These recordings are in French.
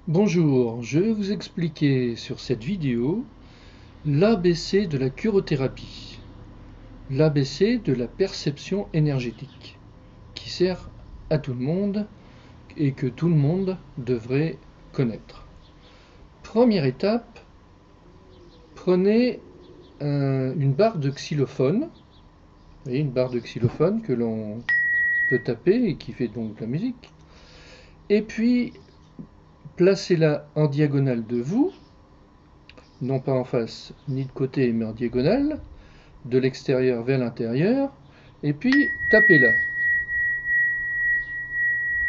Bonjour, je vais vous expliquer sur cette vidéo l'ABC de la curothérapie, l'ABC de la perception énergétique, qui sert à tout le monde et que tout le monde devrait connaître. Première étape, prenez une barre de xylophone, vous voyez, une barre de xylophone que l'on peut taper et qui fait donc de la musique, et puis placez-la en diagonale de vous, non pas en face ni de côté mais en diagonale, de l'extérieur vers l'intérieur, et puis tapez-la.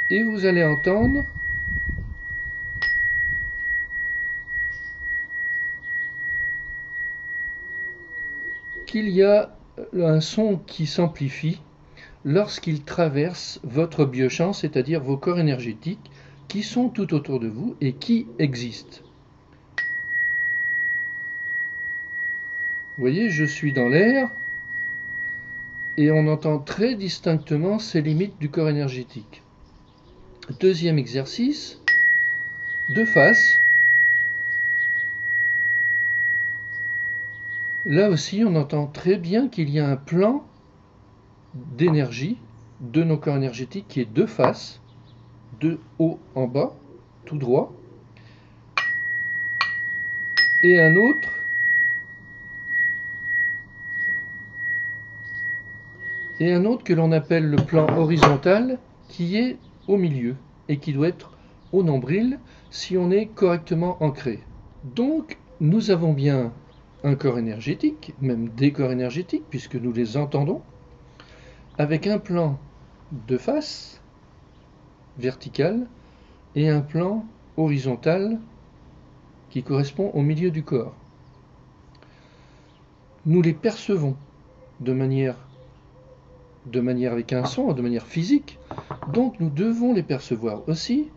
Et vous allez entendre qu'il y a un son qui s'amplifie lorsqu'il traverse votre biochamp, c'est-à-dire vos corps énergétiques qui sont tout autour de vous et qui existent. Vous voyez, je suis dans l'air et on entend très distinctement ces limites du corps énergétique. Deuxième exercice, de face. Là aussi, on entend très bien qu'il y a un plan d'énergie de nos corps énergétiques qui est de face, de haut en bas, tout droit, et un autre que l'on appelle le plan horizontal qui est au milieu et qui doit être au nombril si on est correctement ancré. Donc nous avons bien un corps énergétique, même des corps énergétiques puisque nous les entendons, avec un plan de face vertical et un plan horizontal qui correspond au milieu du corps. Nous les percevons de manière avec un son, de manière physique, donc nous devons les percevoir aussi.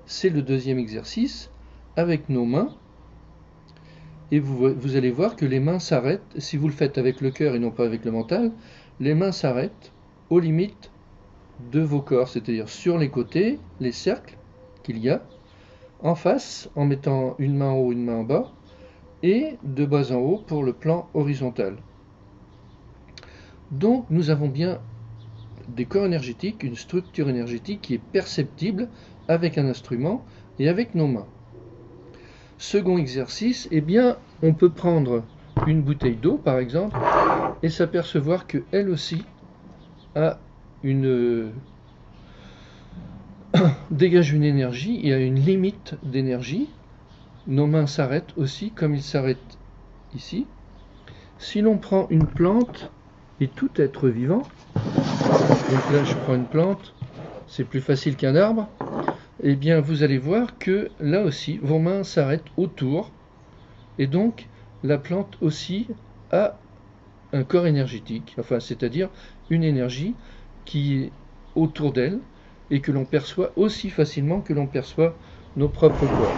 C'est le deuxième exercice avec nos mains, et vous allez voir que les mains s'arrêtent. Si vous le faites avec le cœur et non pas avec le mental, les mains s'arrêtent aux limites de vos corps, c'est-à-dire sur les côtés, les cercles qu'il y a, en face en mettant une main en haut, une main en bas, et de bas en haut pour le plan horizontal. Donc nous avons bien des corps énergétiques, une structure énergétique qui est perceptible avec un instrument et avec nos mains. Second exercice, eh bien, on peut prendre une bouteille d'eau par exemple et s'apercevoir qu'elle aussi a dégage une énergie, il y a une limite d'énergie. Nos mains s'arrêtent aussi comme ils s'arrêtent ici. Si l'on prend une plante et tout être vivant, donc là je prends une plante, c'est plus facile qu'un arbre, et bien vous allez voir que là aussi vos mains s'arrêtent autour, et donc la plante aussi a un corps énergétique, enfin c'est-à-dire une énergie qui est autour d'elle et que l'on perçoit aussi facilement que l'on perçoit nos propres corps.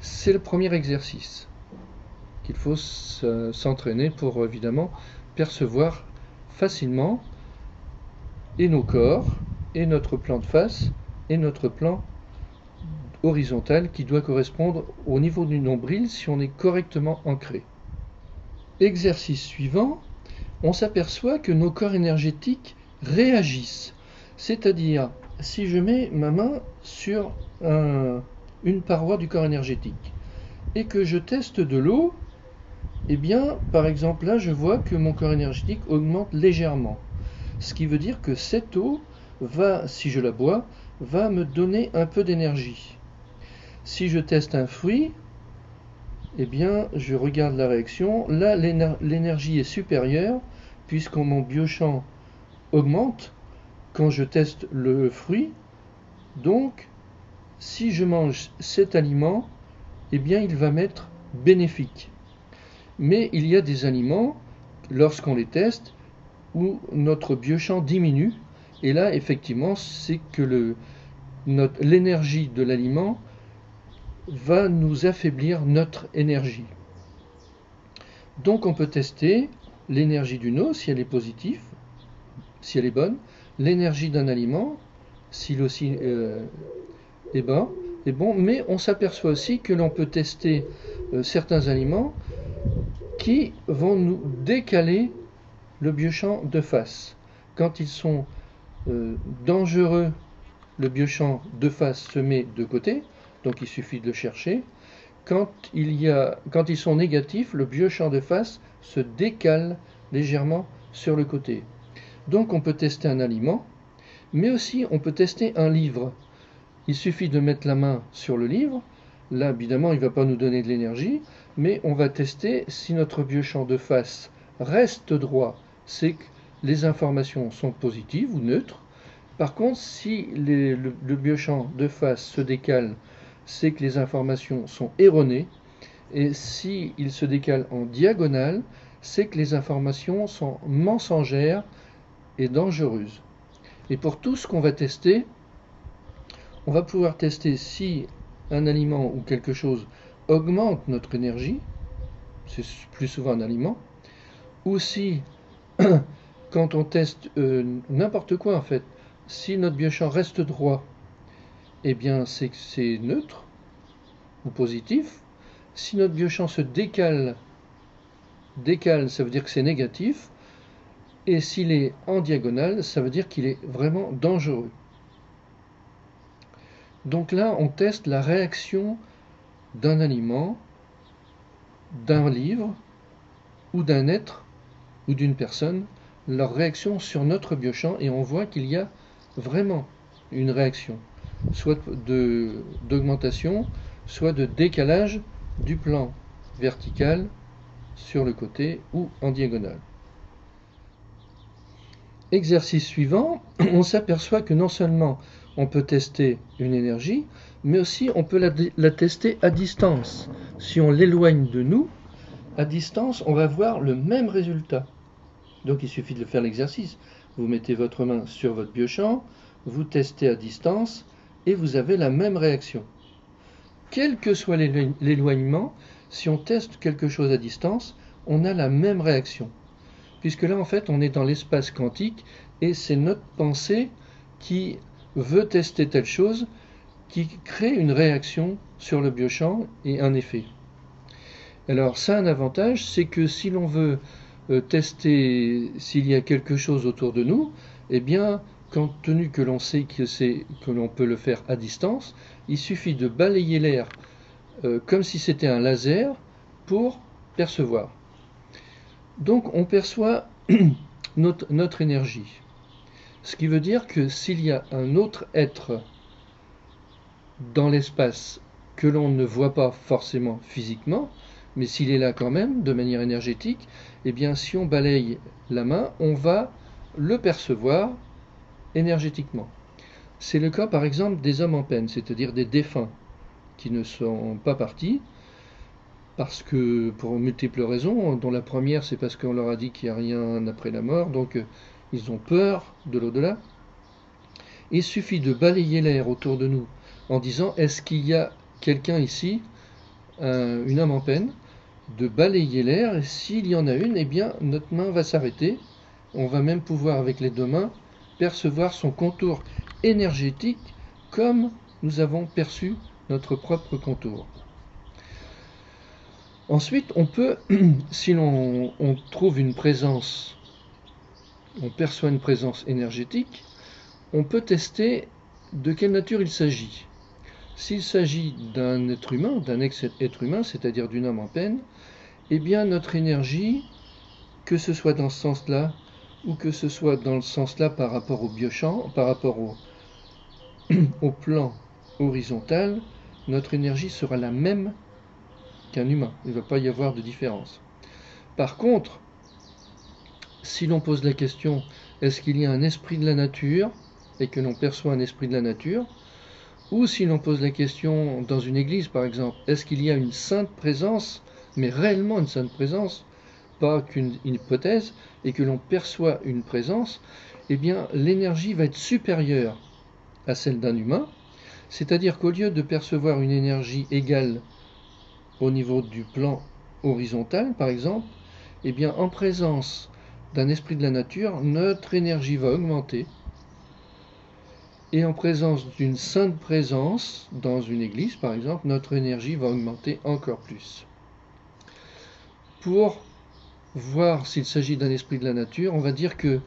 C'est le premier exercice qu'il faut s'entraîner pour évidemment percevoir facilement et nos corps, et notre plan de face, et notre plan horizontal qui doit correspondre au niveau du nombril si on est correctement ancré. Exercice suivant, on s'aperçoit que nos corps énergétiques réagissent. C'est-à-dire, si je mets ma main sur une paroi du corps énergétique et que je teste de l'eau, eh bien, par exemple, là, je vois que mon corps énergétique augmente légèrement. Ce qui veut dire que cette eau va, si je la bois, va me donner un peu d'énergie. Si je teste un fruit, eh bien, je regarde la réaction. Là, l'énergie est supérieure, puisque mon biochamp augmente quand je teste le fruit. Donc, si je mange cet aliment, eh bien, il va m'être bénéfique. Mais il y a des aliments, lorsqu'on les teste, où notre biochamp diminue. Et là, effectivement, c'est que l'énergie de l'aliment va nous affaiblir notre énergie. Donc on peut tester l'énergie d'une eau si elle est positive, si elle est bonne, l'énergie d'un aliment s'il aussi est bon, mais on s'aperçoit aussi que l'on peut tester certains aliments qui vont nous décaler le biochamp de face. Quand ils sont dangereux, le biochamp de face se met de côté, donc il suffit de le chercher. Quand ils sont négatifs, le biochamp de face se décale légèrement sur le côté. Donc on peut tester un aliment, mais aussi on peut tester un livre. Il suffit de mettre la main sur le livre. Là, évidemment, il ne va pas nous donner de l'énergie, mais on va tester si notre biochamp de face reste droit, c'est que les informations sont positives ou neutres. Par contre, si le biochamp de face se décale, c'est que les informations sont erronées. Et s'il se décale en diagonale, c'est que les informations sont mensongères et dangereuses. Et pour tout ce qu'on va tester, on va pouvoir tester si un aliment ou quelque chose augmente notre énergie, c'est plus souvent un aliment, ou si, quand on teste n'importe quoi en fait, si notre biochamp reste droit, eh bien c'est que c'est neutre ou positif. Si notre biochamp se décale, ça veut dire que c'est négatif. Et s'il est en diagonale, ça veut dire qu'il est vraiment dangereux. Donc là, on teste la réaction d'un aliment, d'un livre, ou d'un être, ou d'une personne, leur réaction sur notre biochamp, et on voit qu'il y a vraiment une réaction, soit d'augmentation, soit de décalage du plan vertical sur le côté ou en diagonale. Exercice suivant, on s'aperçoit que non seulement on peut tester une énergie, mais aussi on peut la tester à distance. Si on l'éloigne de nous, à distance, on va voir le même résultat. Donc il suffit de faire l'exercice. Vous mettez votre main sur votre biochamp, vous testez à distance, et vous avez la même réaction. Quel que soit l'éloignement, si on teste quelque chose à distance, on a la même réaction. Puisque là, en fait, on est dans l'espace quantique, et c'est notre pensée qui veut tester telle chose, qui crée une réaction sur le biochamp et un effet. Alors ça a un avantage, c'est que si l'on veut tester s'il y a quelque chose autour de nous, eh bien, compte tenu que l'on sait que l'on peut le faire à distance, il suffit de balayer l'air comme si c'était un laser pour percevoir. Donc on perçoit notre énergie. Ce qui veut dire que s'il y a un autre être dans l'espace que l'on ne voit pas forcément physiquement, mais s'il est là quand même, de manière énergétique, eh bien si on balaye la main, on va le percevoir énergétiquement. C'est le cas par exemple des hommes en peine, c'est-à-dire des défunts qui ne sont pas partis, parce que pour multiples raisons, dont la première c'est parce qu'on leur a dit qu'il n'y a rien après la mort, donc ils ont peur de l'au-delà. Il suffit de balayer l'air autour de nous en disant est-ce qu'il y a quelqu'un ici, une âme en peine, de balayer l'air, et s'il y en a une, eh bien notre main va s'arrêter, on va même pouvoir avec les deux mains percevoir son contour énergétique comme nous avons perçu notre propre contour. Ensuite, on peut, si l'on trouve une présence, on perçoit une présence énergétique, on peut tester de quelle nature il s'agit. S'il s'agit d'un être humain, d'un ex-être humain, c'est-à-dire d'une âme en peine, eh bien notre énergie, que ce soit dans ce sens-là, ou que ce soit dans le sens-là par rapport au biochamp, par rapport au plan horizontal, notre énergie sera la même qu'un humain. Il ne va pas y avoir de différence. Par contre, si l'on pose la question, est-ce qu'il y a un esprit de la nature, et que l'on perçoit un esprit de la nature, ou si l'on pose la question dans une église par exemple, est-ce qu'il y a une sainte présence, mais réellement une sainte présence, pas qu'une hypothèse, et que l'on perçoit une présence, eh bien l'énergie va être supérieure à celle d'un humain, c'est-à-dire qu'au lieu de percevoir une énergie égale au niveau du plan horizontal par exemple, eh bien en présence d'un esprit de la nature, notre énergie va augmenter, et en présence d'une sainte présence, dans une église par exemple, notre énergie va augmenter encore plus. Pour voir s'il s'agit d'un esprit de la nature, on va dire que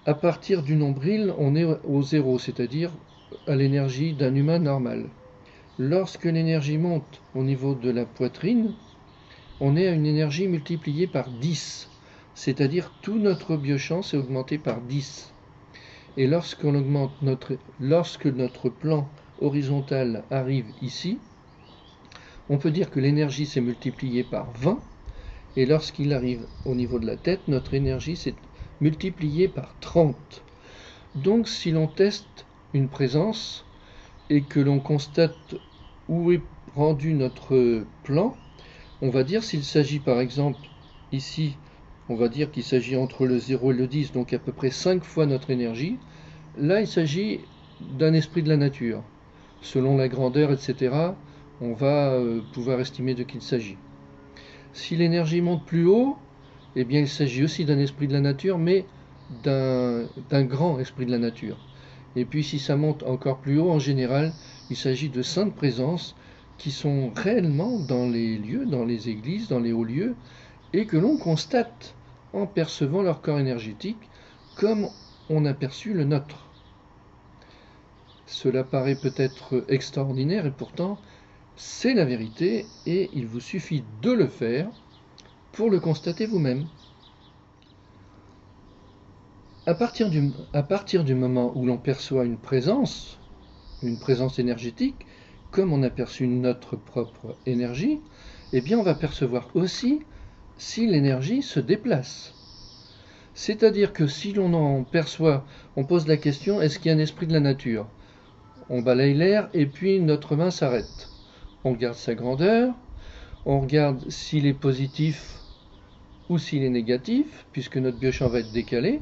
à partir du nombril, on est au zéro, c'est-à-dire à l'énergie d'un humain normal. Lorsque l'énergie monte au niveau de la poitrine, on est à une énergie multipliée par 10, c'est-à-dire tout notre biochamp s'est augmenté par 10. Et lorsque notre plan horizontal arrive ici, on peut dire que l'énergie s'est multipliée par 20, et lorsqu'il arrive au niveau de la tête, notre énergie s'est multipliée par 30. Donc si l'on teste une présence et que l'on constate où est rendu notre plan, on va dire s'il s'agit par exemple ici, on va dire qu'il s'agit entre le 0 et le 10, donc à peu près 5 fois notre énergie. Là, il s'agit d'un esprit de la nature. Selon la grandeur, etc., on va pouvoir estimer de qui il s'agit. Si l'énergie monte plus haut, eh bien, il s'agit aussi d'un esprit de la nature, mais d'un grand esprit de la nature. Et puis, si ça monte encore plus haut, en général, il s'agit de saintes présences qui sont réellement dans les lieux, dans les églises, dans les hauts lieux, et que l'on constate en percevant leur corps énergétique comme on a perçu le nôtre. Cela paraît peut-être extraordinaire et pourtant c'est la vérité et il vous suffit de le faire pour le constater vous-même. À partir du moment où l'on perçoit une présence énergétique, comme on a perçu notre propre énergie, eh bien on va percevoir aussi si l'énergie se déplace. C'est-à-dire que si l'on en perçoit, on pose la question, est-ce qu'il y a un esprit de la nature? On balaye l'air et puis notre main s'arrête. On regarde sa grandeur, on regarde s'il est positif ou s'il est négatif, puisque notre biochamp va être décalé.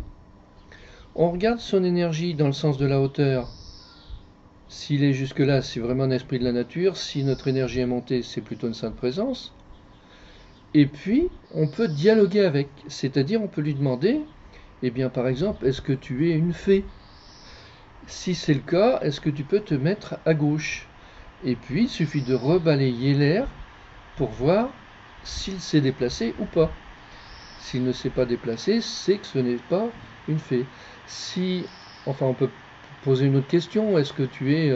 On regarde son énergie dans le sens de la hauteur. S'il est jusque-là, c'est vraiment un esprit de la nature. Si notre énergie est montée, c'est plutôt une sainte présence. Et puis, on peut dialoguer avec, c'est-à-dire on peut lui demander, eh bien par exemple, est-ce que tu es une fée? Si c'est le cas, est-ce que tu peux te mettre à gauche? Et puis, il suffit de rebalayer l'air pour voir s'il s'est déplacé ou pas. S'il ne s'est pas déplacé, c'est que ce n'est pas une fée. Enfin, on peut poser une autre question, est-ce que tu es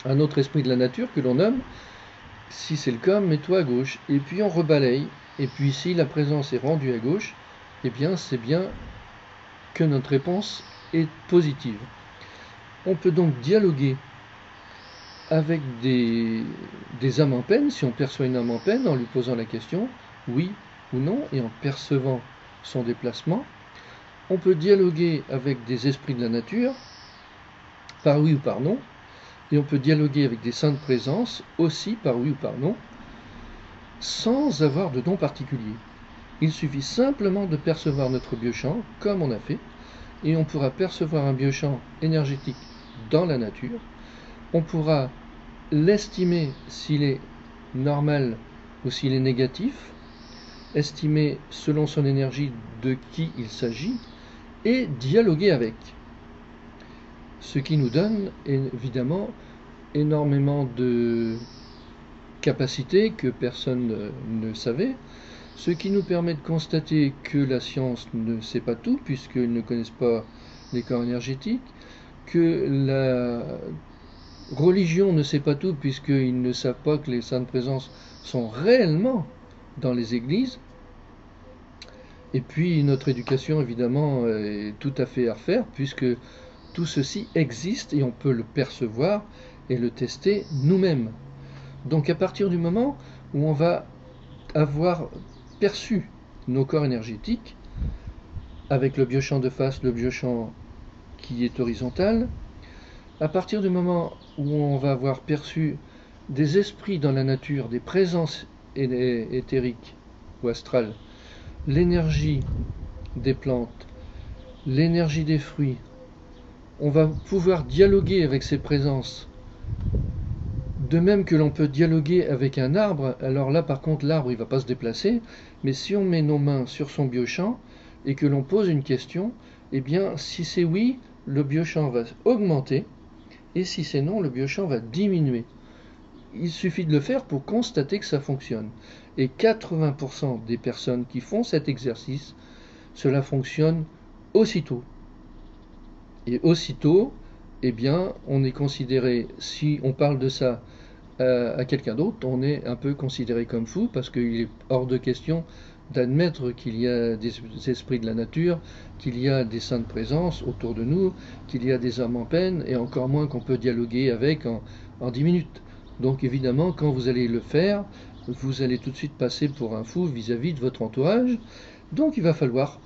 un autre esprit de la nature que l'on nomme? Si c'est le cas, mets-toi à gauche. Et puis on rebalaye. Et puis si la présence est rendue à gauche, eh bien c'est bien que notre réponse est positive. On peut donc dialoguer avec des âmes en peine, si on perçoit une âme en peine, en lui posant la question, oui ou non, et en percevant son déplacement. On peut dialoguer avec des esprits de la nature, par oui ou par non, et on peut dialoguer avec des saintes présences, aussi par oui ou par non, sans avoir de don particulier. Il suffit simplement de percevoir notre biochamp, comme on a fait, et on pourra percevoir un biochamp énergétique dans la nature. On pourra l'estimer s'il est normal ou s'il est négatif, estimer selon son énergie de qui il s'agit, et dialoguer avec. Ce qui nous donne évidemment énormément de capacités que personne ne savait, ce qui nous permet de constater que la science ne sait pas tout, puisqu'ils ne connaissent pas les corps énergétiques, que la religion ne sait pas tout, puisqu'ils ne savent pas que les saintes présences sont réellement dans les églises. Et puis notre éducation, évidemment, est tout à fait à refaire, puisque tout ceci existe et on peut le percevoir et le tester nous-mêmes. Donc à partir du moment où on va avoir perçu nos corps énergétiques, avec le biochamp de face, le biochamp qui est horizontal, à partir du moment où on va avoir perçu des esprits dans la nature, des présences éthériques ou astrales, l'énergie des plantes, l'énergie des fruits, on va pouvoir dialoguer avec ces présences. De même que l'on peut dialoguer avec un arbre, alors là par contre l'arbre il ne va pas se déplacer, mais si on met nos mains sur son biochamp et que l'on pose une question, eh bien si c'est oui, le biochamp va augmenter, et si c'est non, le biochamp va diminuer. Il suffit de le faire pour constater que ça fonctionne. Et 80% des personnes qui font cet exercice, cela fonctionne aussitôt. Et aussitôt, eh bien, on est considéré, si on parle de ça à quelqu'un d'autre, on est un peu considéré comme fou, parce qu'il est hors de question d'admettre qu'il y a des esprits de la nature, qu'il y a des saintes présences autour de nous, qu'il y a des âmes en peine, et encore moins qu'on peut dialoguer avec en 10 minutes. Donc évidemment, quand vous allez le faire, vous allez tout de suite passer pour un fou vis-à-vis de votre entourage. Donc il va falloir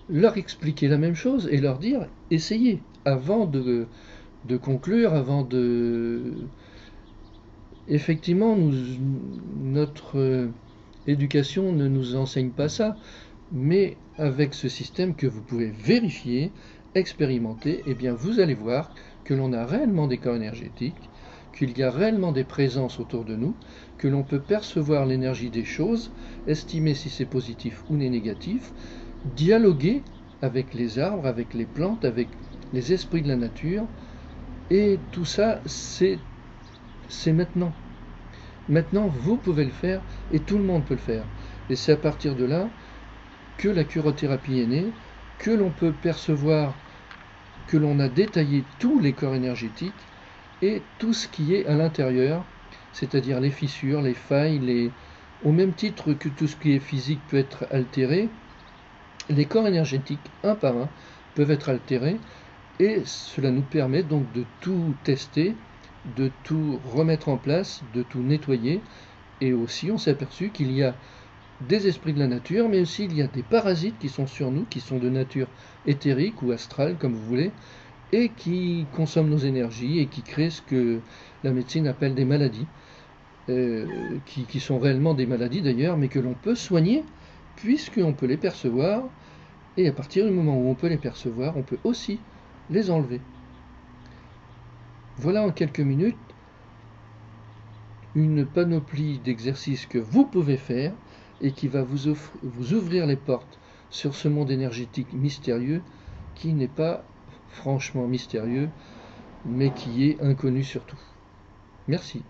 leur expliquer la même chose et leur dire, essayez, avant de conclure, avant de... Effectivement, notre éducation ne nous enseigne pas ça, mais avec ce système que vous pouvez vérifier, expérimenter, eh bien vous allez voir que l'on a réellement des corps énergétiques, qu'il y a réellement des présences autour de nous, que l'on peut percevoir l'énergie des choses, estimer si c'est positif ou négatif, dialoguer avec les arbres, avec les plantes, avec les esprits de la nature, et tout ça, c'est maintenant. Maintenant, vous pouvez le faire, et tout le monde peut le faire. Et c'est à partir de là que la curothérapie est née, que l'on peut percevoir que l'on a détaillé tous les corps énergétiques, et tout ce qui est à l'intérieur, c'est-à-dire les fissures, les failles, au même titre que tout ce qui est physique peut être altéré, les corps énergétiques, un par un, peuvent être altérés, et cela nous permet donc de tout tester, de tout remettre en place, de tout nettoyer, et aussi on s'est aperçu qu'il y a des esprits de la nature, mais aussi il y a des parasites qui sont sur nous, qui sont de nature éthérique ou astrale, comme vous voulez, et qui consomment nos énergies et qui créent ce que la médecine appelle des maladies, qui sont réellement des maladies d'ailleurs, mais que l'on peut soigner, puisqu'on peut les percevoir, et à partir du moment où on peut les percevoir, on peut aussi les enlever. Voilà en quelques minutes une panoplie d'exercices que vous pouvez faire et qui va vous ouvrir les portes sur ce monde énergétique mystérieux qui n'est pas franchement mystérieux, mais qui est inconnu surtout. Merci.